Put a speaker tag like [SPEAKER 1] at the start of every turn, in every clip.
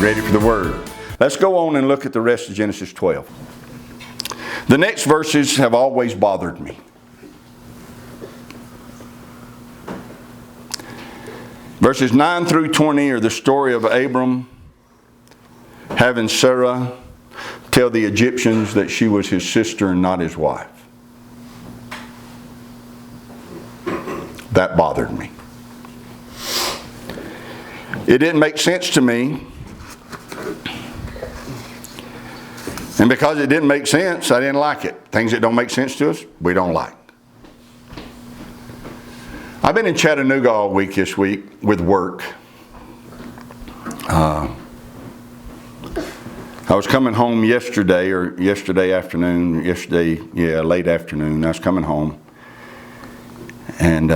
[SPEAKER 1] Ready for the word? Let's go on and look at the rest of Genesis 12. The next verses have always bothered me. Verses 9 through 20 are the story of Abram having Sarah tell the Egyptians that she was his sister and not his wife. That bothered me. It didn't make sense to me. And because it didn't make sense, I didn't like it. Things that don't make sense to us, we don't like. I've been in Chattanooga all week this week with work. I was coming home yesterday late afternoon. I was coming home and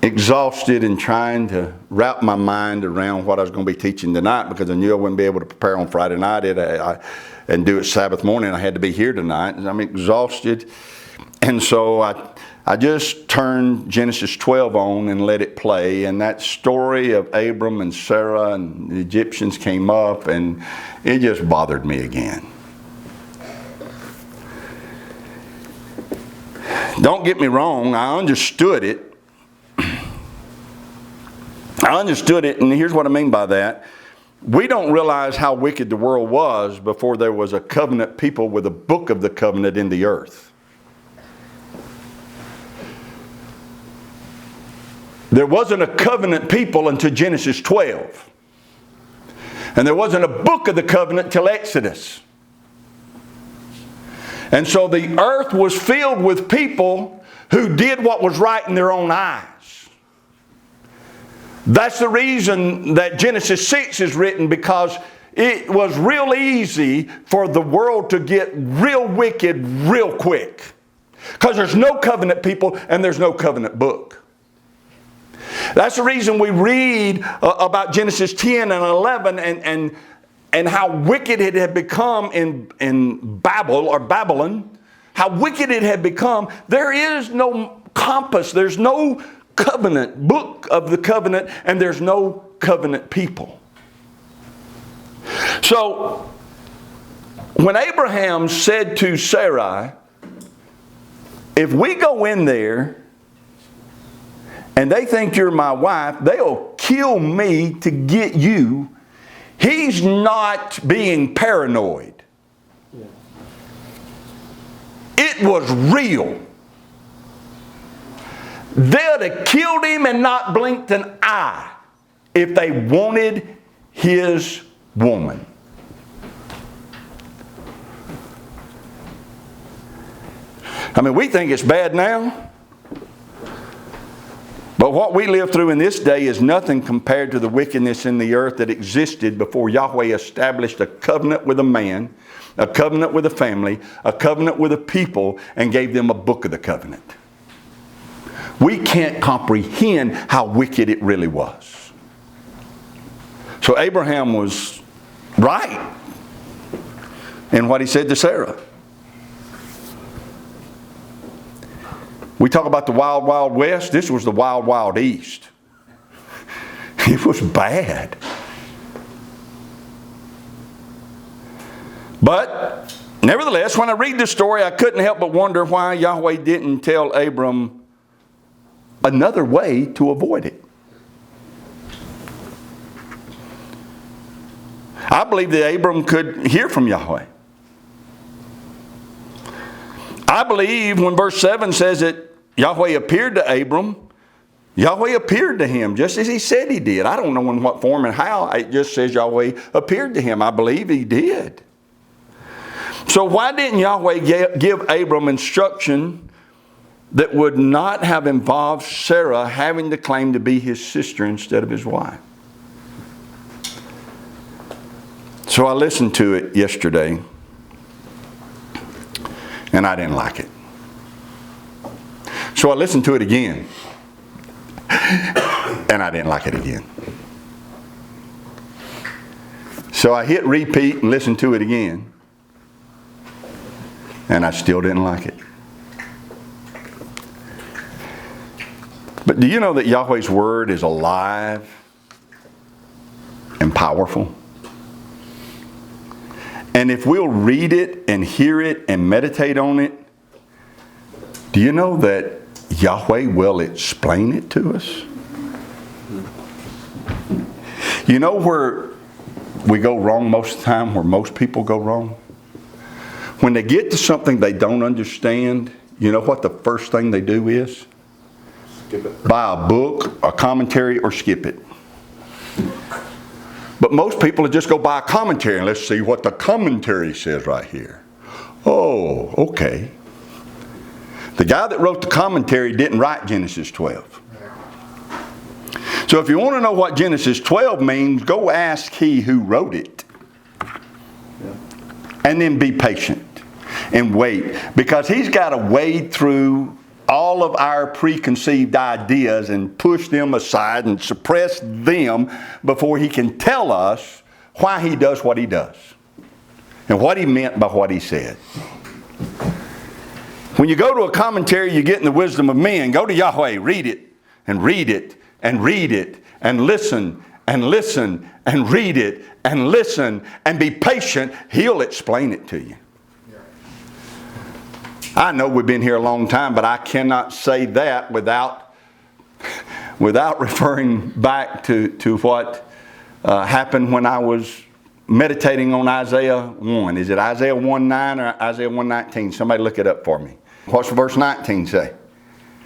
[SPEAKER 1] exhausted and trying to wrap my mind around what I was going to be teaching tonight, because I knew I wouldn't be able to prepare on Friday night and do it Sabbath morning. I had to be here tonight, and I'm exhausted. And so I just turned Genesis 12 on and let it play, and that story of Abram and Sarah and the Egyptians came up, and it just bothered me again. Don't get me wrong, I understood it. And here's what I mean by that. We don't realize how wicked the world was before there was a covenant people with a book of the covenant in the earth. There wasn't a covenant people until Genesis 12. And there wasn't a book of the covenant till Exodus. And so the earth was filled with people who did what was right in their own eyes. That's the reason that Genesis 6 is written, because it was real easy for the world to get real wicked real quick. Because there's no covenant people and there's no covenant book. That's the reason we read about Genesis 10 and 11 and how wicked it had become in Babylon. How wicked it had become. There is no compass. There's no covenant, book of the covenant, and there's no covenant people. So, when Abraham said to Sarai, if we go in there and they think you're my wife, they'll kill me to get you. He's not being paranoid. It was real. They'd have killed him and not blinked an eye if they wanted his woman. I mean, we think it's bad now. But what we live through in this day is nothing compared to the wickedness in the earth that existed before Yahweh established a covenant with a man, a covenant with a family, a covenant with a people, and gave them a book of the covenant. We can't comprehend how wicked it really was. So Abraham was right in what he said to Sarah. We talk about the wild, wild west. This was the wild, wild east. It was bad. But nevertheless, when I read this story, I couldn't help but wonder why Yahweh didn't tell Abram another way to avoid it. I believe that Abram could hear from Yahweh. I believe when verse 7 says that Yahweh appeared to Abram, Yahweh appeared to him just as he said he did. I don't know in what form and how. It just says Yahweh appeared to him. I believe he did. So why didn't Yahweh give Abram instruction that would not have involved Sarah having to claim to be his sister instead of his wife? So I listened to it yesterday, and I didn't like it. So I listened to it again, and I didn't like it again. So I hit repeat and listened to it again, and I still didn't like it. But do you know that Yahweh's Word is alive and powerful? And if we'll read it and hear it and meditate on it, do you know that Yahweh will explain it to us? You know where we go wrong most of the time, where most people go wrong? When they get to something they don't understand, you know what the first thing they do is?
[SPEAKER 2] Skip it.
[SPEAKER 1] Buy a book, a commentary, or skip it. But most people will just go buy a commentary and let's see what the commentary says right here. Oh, okay. The guy that wrote the commentary didn't write Genesis 12. So if you want to know what Genesis 12 means, go ask he who wrote it. And then be patient and wait. Because he's got to wade through all of our preconceived ideas and push them aside and suppress them before he can tell us why he does what he does and what he meant by what he said. When you go to a commentary, you get in the wisdom of men. Go to Yahweh, read it and read it and read it and listen and listen and read it and listen and be patient. He'll explain it to you. I know we've been here a long time, but I cannot say that without referring back to what happened when I was meditating on Isaiah 1. Is it Isaiah 1:9 or Isaiah 1:19? Somebody look it up for me. What's verse 19 say?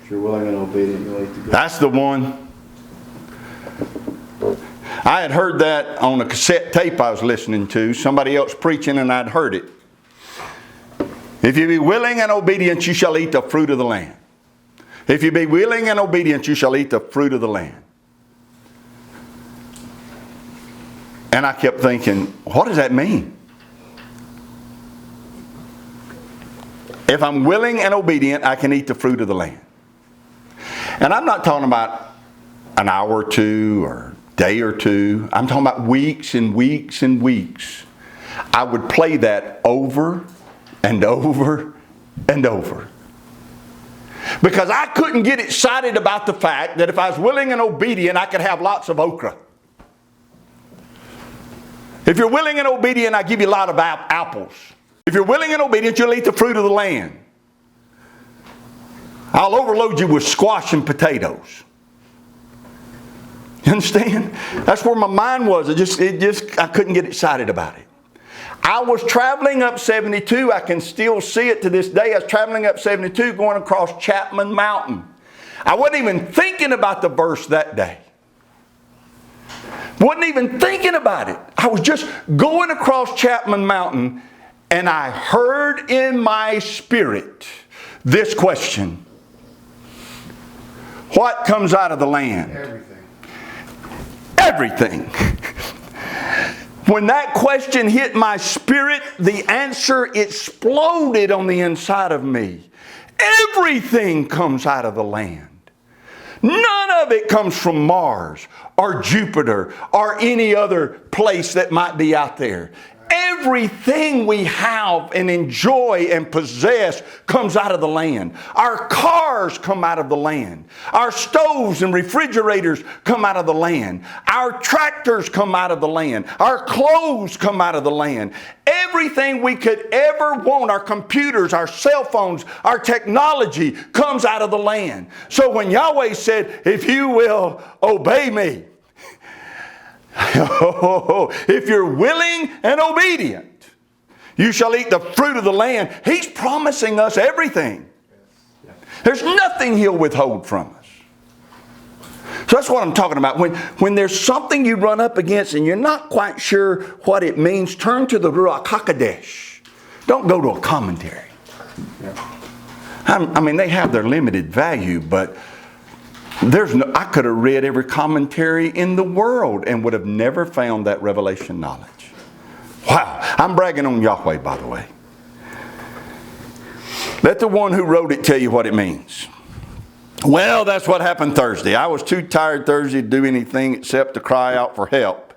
[SPEAKER 2] If you're willing and obedient, you'll eat the good.
[SPEAKER 1] That's the one. I had heard that on a cassette tape I was listening to. Somebody else preaching and I'd heard it. If you be willing and obedient, you shall eat the fruit of the land. If you be willing and obedient, you shall eat the fruit of the land. And I kept thinking, what does that mean? If I'm willing and obedient, I can eat the fruit of the land. And I'm not talking about an hour or two or a day or two. I'm talking about weeks and weeks and weeks. I would play that over and over and over. Because I couldn't get excited about the fact that if I was willing and obedient, I could have lots of okra. If you're willing and obedient, I give you a lot of apples. If you're willing and obedient, you'll eat the fruit of the land. I'll overload you with squash and potatoes. You understand? That's where my mind was. I couldn't get excited about it. I was traveling up 72. I can still see it to this day. I was traveling up 72 going across Chapman Mountain. I wasn't even thinking about the verse that day. Wasn't even thinking about it. I was just going across Chapman Mountain and I heard in my spirit this question. What comes out of the land?
[SPEAKER 2] Everything.
[SPEAKER 1] Everything. When that question hit my spirit, the answer exploded on the inside of me. Everything comes out of the land. None of it comes from Mars or Jupiter or any other place that might be out there. Everything we have and enjoy and possess comes out of the land. Our cars come out of the land. Our stoves and refrigerators come out of the land. Our tractors come out of the land. Our clothes come out of the land. Everything we could ever want, our computers, our cell phones, our technology comes out of the land. So when Yahweh said, if you will obey me, if you're willing and obedient, you shall eat the fruit of the land. He's promising us everything. There's nothing He'll withhold from us. So that's what I'm talking about. When there's something you run up against and you're not quite sure what it means, turn to the Ruach HaKodesh. Don't go to a commentary. I mean, they have their limited value, but I could have read every commentary in the world and would have never found that revelation knowledge. Wow. I'm bragging on Yahweh, by the way. Let the one who wrote it tell you what it means. Well, that's what happened Thursday. I was too tired Thursday to do anything except to cry out for help.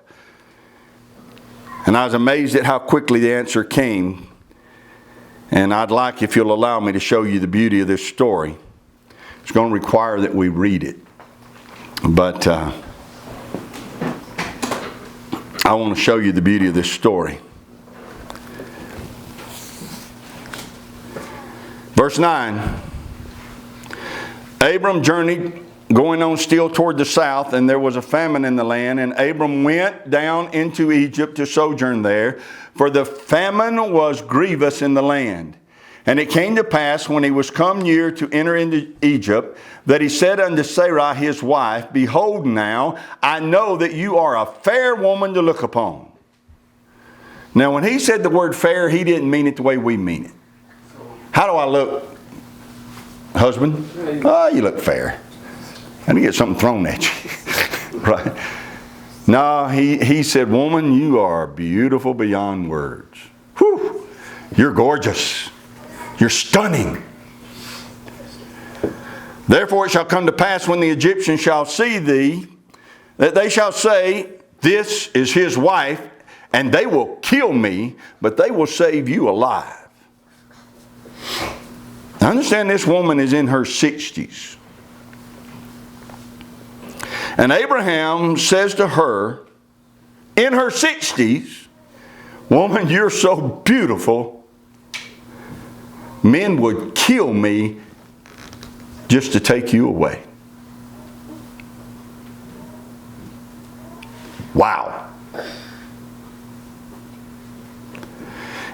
[SPEAKER 1] And I was amazed at how quickly the answer came. And I'd like, if you'll allow me, to show you the beauty of this story. It's going to require that we read it. But I want to show you the beauty of this story. Verse 9. Abram journeyed, going on still toward the south, and there was a famine in the land. And Abram went down into Egypt to sojourn there, for the famine was grievous in the land. And it came to pass, when he was come near to enter into Egypt, that he said unto Sarai his wife, Behold now, I know that you are a fair woman to look upon. Now when he said the word fair, he didn't mean it the way we mean it. How do I look, husband? Oh, you look fair. And you get something thrown at you. Right? No, he said, woman, you are beautiful beyond words. Whew, you're gorgeous. You're stunning. Therefore it shall come to pass, when the Egyptians shall see thee, that they shall say, This is his wife, and they will kill me, but they will save you alive. Now understand, this woman is in her 60s. And Abraham says to her, in her 60s, Woman, you're so beautiful, men would kill me just to take you away. Wow.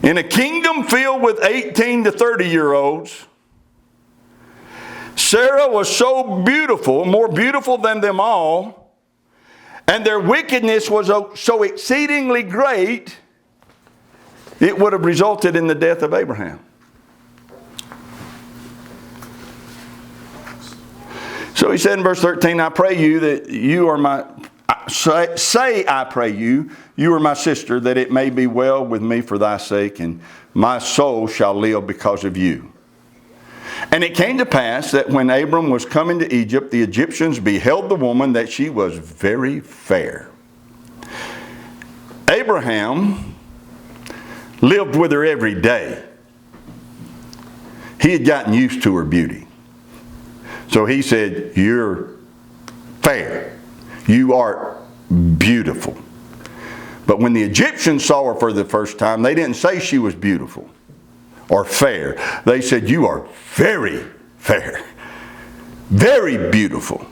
[SPEAKER 1] In a kingdom filled with 18 to 30-year-olds, Sarah was so beautiful, more beautiful than them all, and their wickedness was so exceedingly great, it would have resulted in the death of Abraham. So he said in verse 13, I pray you that you are my, say I pray you, you are my sister, that it may be well with me for thy sake, and my soul shall live because of you. And it came to pass that when Abram was coming to Egypt, the Egyptians beheld the woman, that she was very fair. Abraham lived with her every day. He had gotten used to her beauty. So he said, you're fair. You are beautiful. But when the Egyptians saw her for the first time, they didn't say she was beautiful or fair. They said, you are very fair. Very beautiful.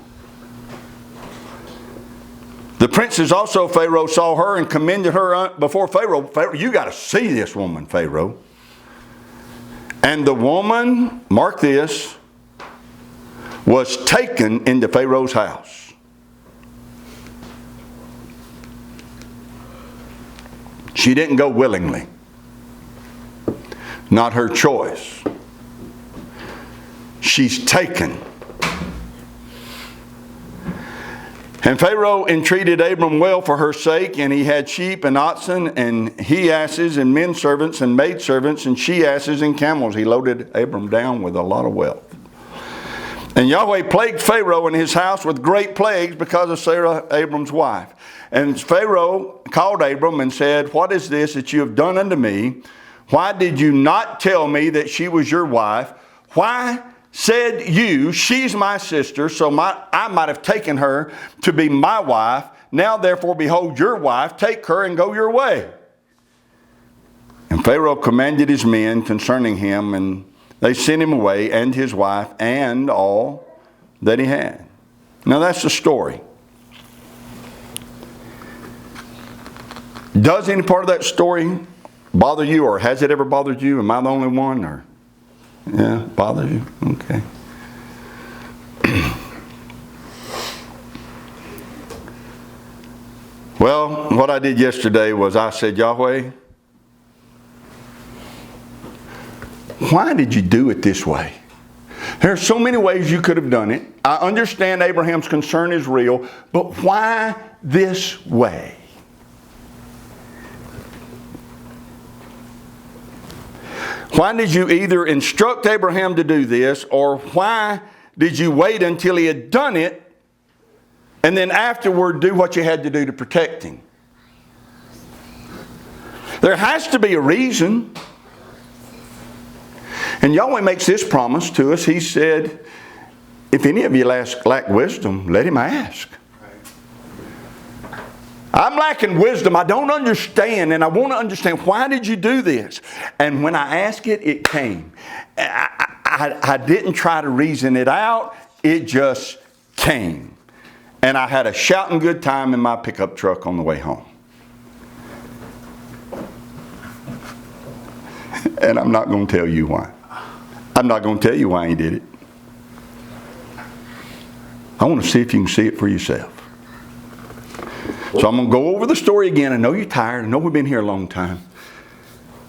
[SPEAKER 1] The princes also, Pharaoh saw her and commended her before Pharaoh. Pharaoh, you got to see this woman, Pharaoh. And the woman, mark this, was taken into Pharaoh's house. She didn't go willingly. Not her choice. She's taken. And Pharaoh entreated Abram well for her sake, and he had sheep and oxen and he-asses and men servants and maid servants and she-asses and camels. He loaded Abram down with a lot of wealth. And Yahweh plagued Pharaoh and his house with great plagues because of Sarah, Abram's wife. And Pharaoh called Abram and said, What is this that you have done unto me? Why did you not tell me that she was your wife? Why said you, she's my sister, so I might have taken her to be my wife. Now therefore, behold your wife, take her and go your way. And Pharaoh commanded his men concerning him, and they sent him away, and his wife, and all that he had. Now that's the story. Does any part of that story bother you, or has it ever bothered you? Am I the only one? Or yeah, bother you? Okay. Well, what I did yesterday was I said, Yahweh, why did you do it this way? There are so many ways you could have done it. I understand Abraham's concern is real, but why this way? Why did you either instruct Abraham to do this, or why did you wait until he had done it and then afterward do what you had to do to protect him? There has to be a reason. And Yahweh makes this promise to us. He said, if any of you lack wisdom, let him ask. I'm lacking wisdom. I don't understand, and I want to understand, why did you do this? And when I ask it, it came. I didn't try to reason it out. It just came. And I had a shouting good time in my pickup truck on the way home. And I'm not going to tell you why. I'm not going to tell you why he did it. I want to see if you can see it for yourself. So I'm going to go over the story again. I know you're tired. I know we've been here a long time.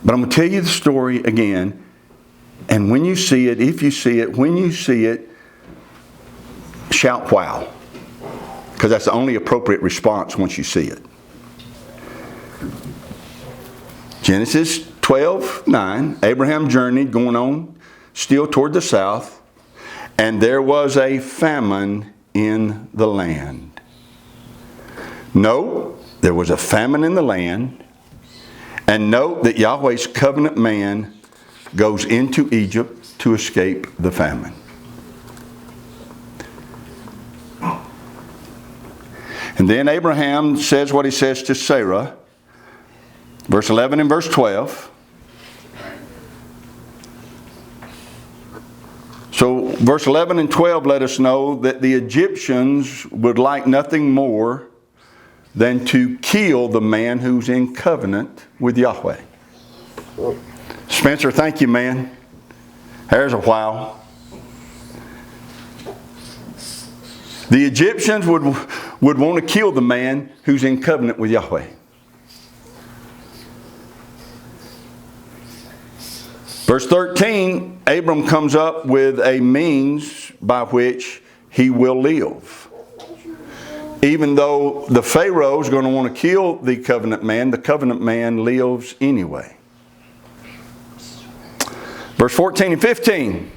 [SPEAKER 1] But I'm going to tell you the story again. And when you see it, if you see it, when you see it, shout wow. Because that's the only appropriate response once you see it. Genesis 12:9. Abraham journeyed, going on still toward the south, and there was a famine in the land. Note, there was a famine in the land. And note that Yahweh's covenant man goes into Egypt to escape the famine. And then Abraham says what he says to Sarah. Verse 11 and verse 12. So verse 11 and 12 let us know that the Egyptians would like nothing more than to kill the man who's in covenant with Yahweh. Spencer, thank you, man. There's a wow. The Egyptians would want to kill the man who's in covenant with Yahweh. Verse 13, Abram comes up with a means by which he will live. Even though the Pharaoh is going to want to kill the covenant man lives anyway. Verse 14 and 15,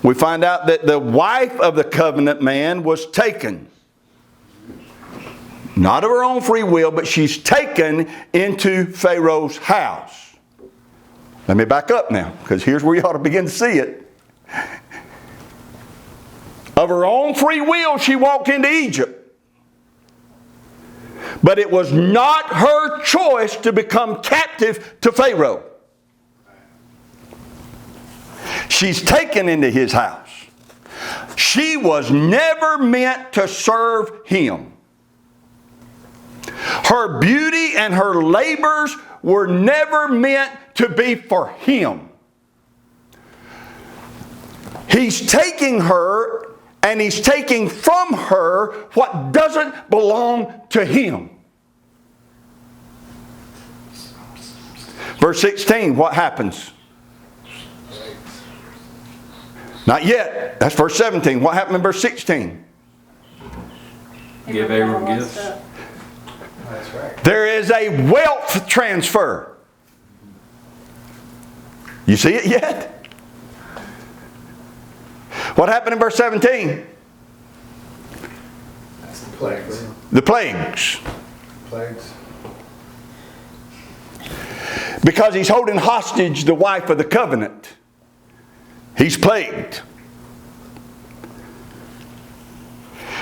[SPEAKER 1] we find out that the wife of the covenant man was taken. Not of her own free will, but she's taken into Pharaoh's house. Let me back up now, because here's where you ought to begin to see it. Of her own free will, she walked into Egypt. But it was not her choice to become captive to Pharaoh. She's taken into his house. She was never meant to serve him. Her beauty and her labors were never meant to be for him. He's taking her and he's taking from her what doesn't belong to him. Verse 16, what happens? Not yet. That's verse 17. What happened in verse 16?
[SPEAKER 3] Give Abram gifts.
[SPEAKER 2] That's right.
[SPEAKER 1] There is a wealth transfer. You see it yet? What happened in verse 17?
[SPEAKER 2] That's the plagues.
[SPEAKER 1] The plagues.
[SPEAKER 2] Plagues.
[SPEAKER 1] Because he's holding hostage the wife of the covenant. He's plagued.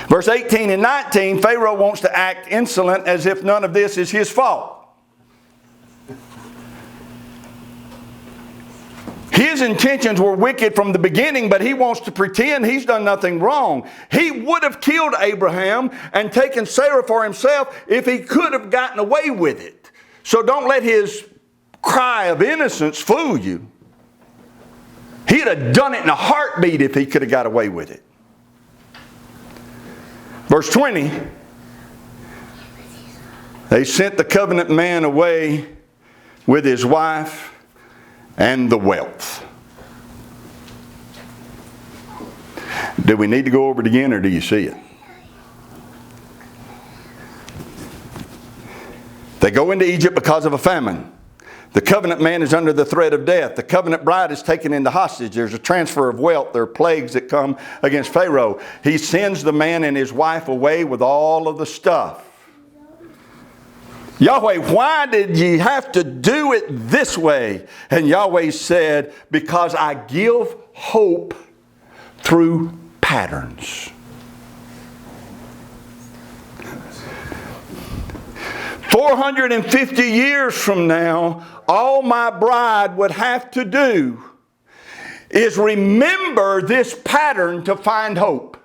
[SPEAKER 1] Verse 18 and 19, Pharaoh wants to act insolent as if none of this is his fault. His intentions were wicked from the beginning, but he wants to pretend he's done nothing wrong. He would have killed Abraham and taken Sarah for himself if he could have gotten away with it. So don't let his cry of innocence fool you. He'd have done it in a heartbeat if he could have got away with it. Verse 20, they sent the covenant man away with his wife and the wealth. Do we need to go over it again, or do you see it? They go into Egypt because of a famine. The covenant man is under the threat of death. The covenant bride is taken into hostage. There's a transfer of wealth. There are plagues that come against Pharaoh. He sends the man and his wife away with all of the stuff. Yahweh, why did you have to do it this way? And Yahweh said, because I give hope through patterns. 450 years from now, all my bride would have to do is remember this pattern to find hope.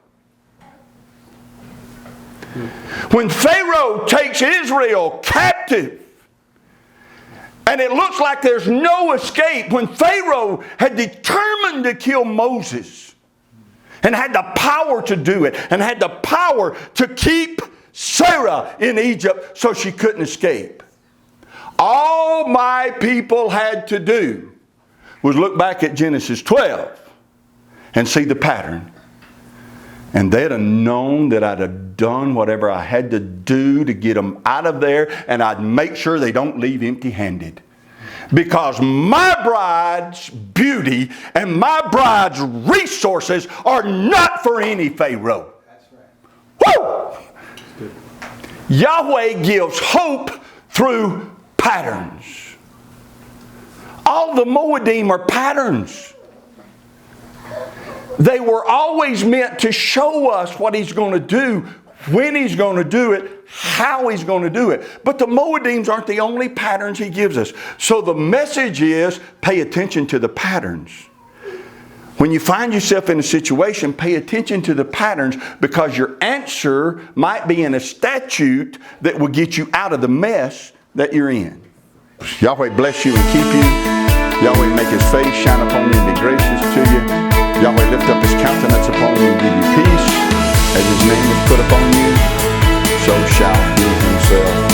[SPEAKER 1] When Pharaoh takes Israel captive, and it looks like there's no escape, when Pharaoh had determined to kill Moses, and had the power to do it, and had the power to keep Sarah in Egypt so she couldn't escape, all my people had to do was look back at Genesis 12 and see the pattern. And they'd have known that I'd have done whatever I had to do to get them out of there, and I'd make sure they don't leave empty-handed. Because my bride's beauty and my bride's resources are not for any Pharaoh.
[SPEAKER 2] That's right.
[SPEAKER 1] Woo! Yahweh gives hope through patterns. All the Moedim are patterns. They were always meant to show us what He's going to do, when He's going to do it, how He's going to do it. But the Moedims aren't the only patterns He gives us. So the message is, pay attention to the patterns. When you find yourself in a situation, pay attention to the patterns, because your answer might be in a statute that will get you out of the mess that you're in. Yahweh bless you and keep you. Yahweh make His face shine upon you and be gracious to you. Yahweh lift up His countenance upon you and give you peace. As His name is put upon you, so shall He Himself